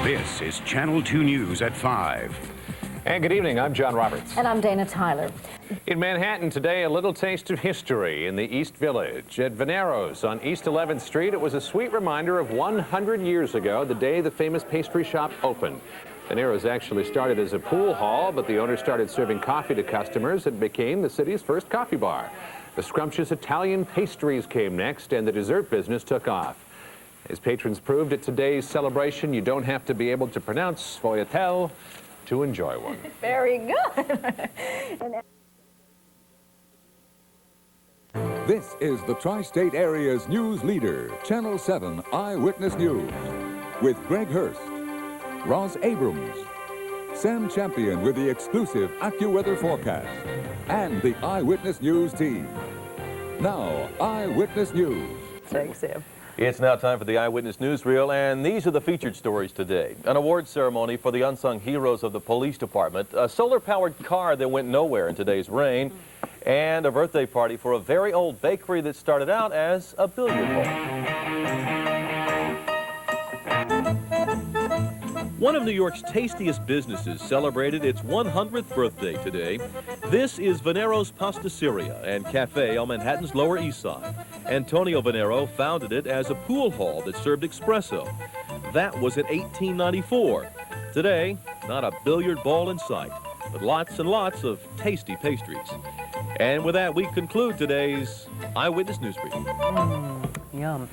This is Channel 2 News at 5. And good evening, I'm John Roberts. And I'm Dana Tyler. In Manhattan today, a little taste of history in the East Village. At Veniero's on East 11th Street, it was a sweet reminder of 100 years ago, the day the famous pastry shop opened. Veniero's actually started as a pool hall, but the owner started serving coffee to customers and became the city's first coffee bar. The scrumptious Italian pastries came next, and the dessert business took off. As patrons proved at today's celebration, you don't have to be able to pronounce sfogliatelle to enjoy one. Very good. This is the Tri-State Area's news leader, Channel 7 Eyewitness News, with Greg Hurst, Ross Abrams, Sam Champion with the exclusive AccuWeather forecast, and the Eyewitness News team. Now, Eyewitness News. Thanks, Sam. It's now time for the Eyewitness Newsreel, and these are the featured stories today. An award ceremony for the unsung heroes of the police department, a solar-powered car that went nowhere in today's rain, and a birthday party for a very old bakery that started out as a billiard hall. One of New York's tastiest businesses celebrated its 100th birthday today. This is Veniero's Pasticceria and Cafe on Manhattan's Lower East Side. Antonio Veniero founded it as a pool hall that served espresso. That was in 1894. Today, not a billiard ball in sight, but lots and lots of tasty pastries. And with that, we conclude today's Eyewitness News Briefing. Yum.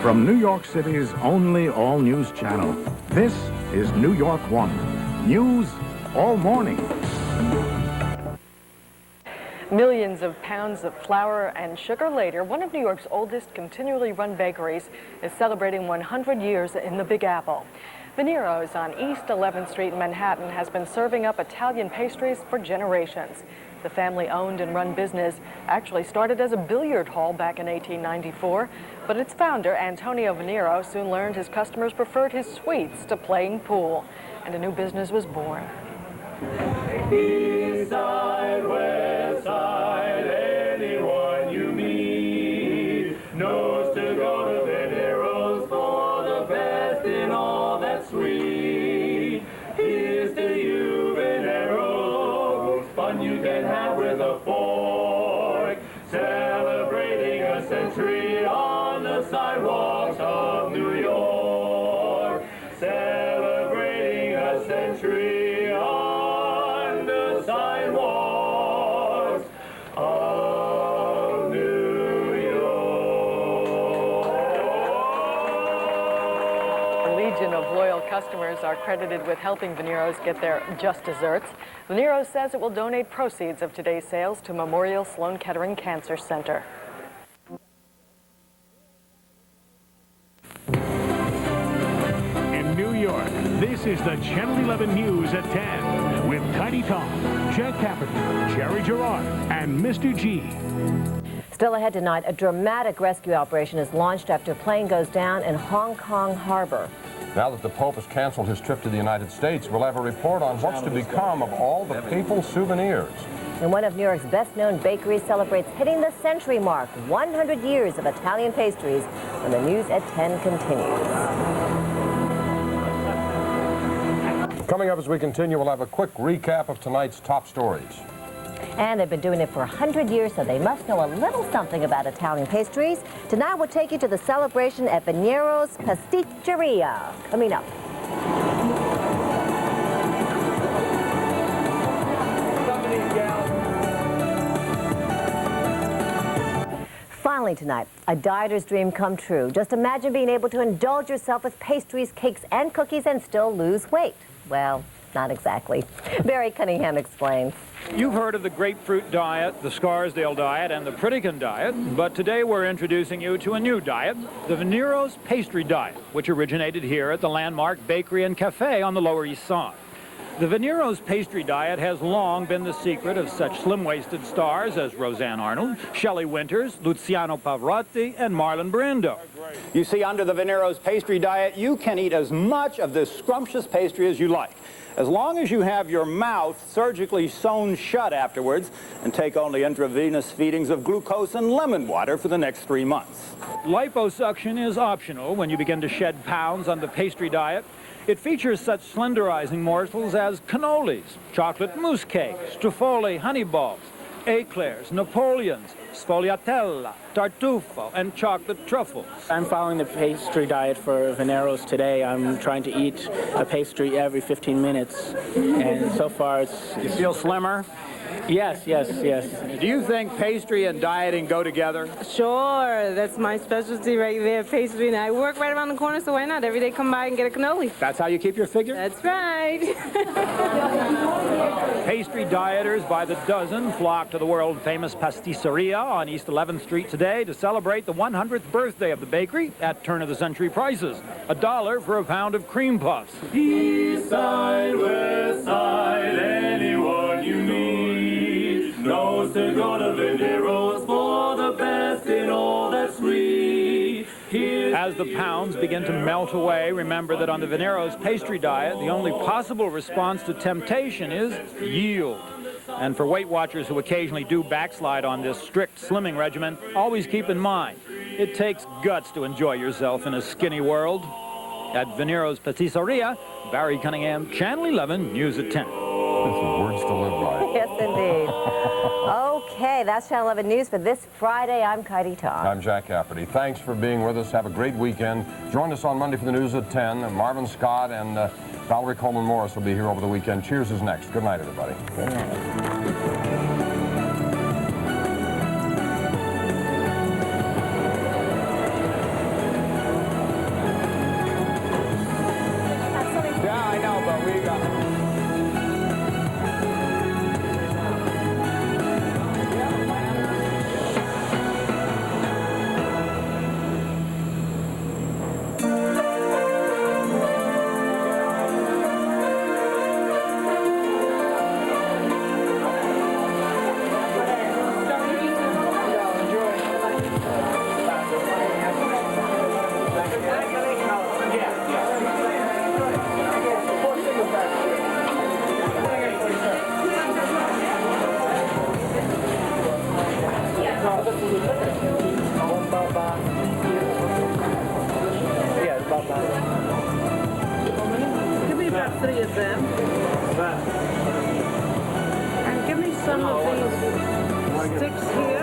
From New York City's only all-news channel, this is New York One. News all morning. Millions of pounds of flour and sugar later, one of New York's oldest continually run bakeries is celebrating 100 years in the Big Apple. Veniero's on East 11th Street in Manhattan has been serving up Italian pastries for generations. The family-owned and run business actually started as a billiard hall back in 1894, but its founder, Antonio Veniero, soon learned his customers preferred his sweets to playing pool, and a new business was born. East side, west side, anyone you meet knows to go to Veniero's for the best in all that's sweet. Here's to you, Veniero, fun you can have with a fork, celebrating a century on the sidewalks of New York, celebrating a century on the sidewalks of New York. A legion of loyal customers are credited with helping Veniero's get their just desserts. Veniero says it will donate proceeds of today's sales to Memorial Sloan Kettering Cancer Center. In New York, this is the Channel 11 News at 10 with Tiny Tom, Jack Carpenter, Jerry Gerard, and Mr. G. Still ahead tonight, a dramatic rescue operation is launched after a plane goes down in Hong Kong Harbor. Now that the Pope has canceled his trip to the United States, we'll have a report on what's to become of all the papal souvenirs. And one of New York's best-known bakeries celebrates hitting the century mark, 100 years of Italian pastries, when the News at 10 continues. Coming up as we continue, we'll have a quick recap of tonight's top stories. And they've been doing it for 100 years, so they must know a little something about Italian pastries. Tonight, we'll take you to the celebration at Veniero's Pasticceria. Coming up. Finally tonight, a dieter's dream come true. Just imagine being able to indulge yourself with pastries, cakes, and cookies and still lose weight. Well, not exactly. Barry Cunningham explains. You've heard of the grapefruit diet, the Scarsdale diet, and the Pritikin diet, but today we're introducing you to a new diet, the Veniero's pastry diet, which originated here at the landmark bakery and cafe on the Lower East Side. The Veniero's pastry diet has long been the secret of such slim-waisted stars as Roseanne Arnold, Shelley Winters, Luciano Pavarotti, and Marlon Brando. You see, under the Veniero's pastry diet, you can eat as much of this scrumptious pastry as you like. as long as you have your mouth surgically sewn shut afterwards and take only intravenous feedings of glucose and lemon water for the next 3 months. Liposuction is optional when you begin to shed pounds on the pastry diet. It features such slenderizing morsels as cannolis, chocolate mousse cake, strufoli honey balls, eclairs, Napoleons, sfogliatella, tartufo, and chocolate truffles. I'm following the pastry diet for Veniero's today. I'm trying to eat a pastry every 15 minutes, and so far it's... You feel slimmer? Yes. Do you think pastry and dieting go together? Sure, that's my specialty right there, pastry, and I work right around the corner, so why not? Every day come by and get a cannoli. That's how you keep your figure? That's right. Pastry dieters by the dozen flock to the world-famous pastisseria on East 11th Street today to celebrate the 100th birthday of the bakery at turn-of-the-century prices. $1 for a pound of cream puffs. East side, west side, anyone you need knows to go to Veniero's for the best in all that's sweet. As the pounds begin to melt away, remember that on the Veniero's pastry diet, the only possible response to temptation is yield. And for Weight Watchers who occasionally do backslide on this strict slimming regimen, always keep in mind, it takes guts to enjoy yourself in a skinny world. At Veniero's Pastisseria, Barry Cunningham, Channel 11, News at 10. Words to live by. Yes, indeed. Okay, that's Channel 11 News for this Friday. I'm Heidi Tom. I'm Jack Cafferty. Thanks for being with us. Have a great weekend. Join us on Monday for the news at 10. Marvin Scott and Valerie Coleman Morris will be here over the weekend. Cheers is next. Good night, everybody. Good night. Give me about 3 of them. And give me some of these sticks here.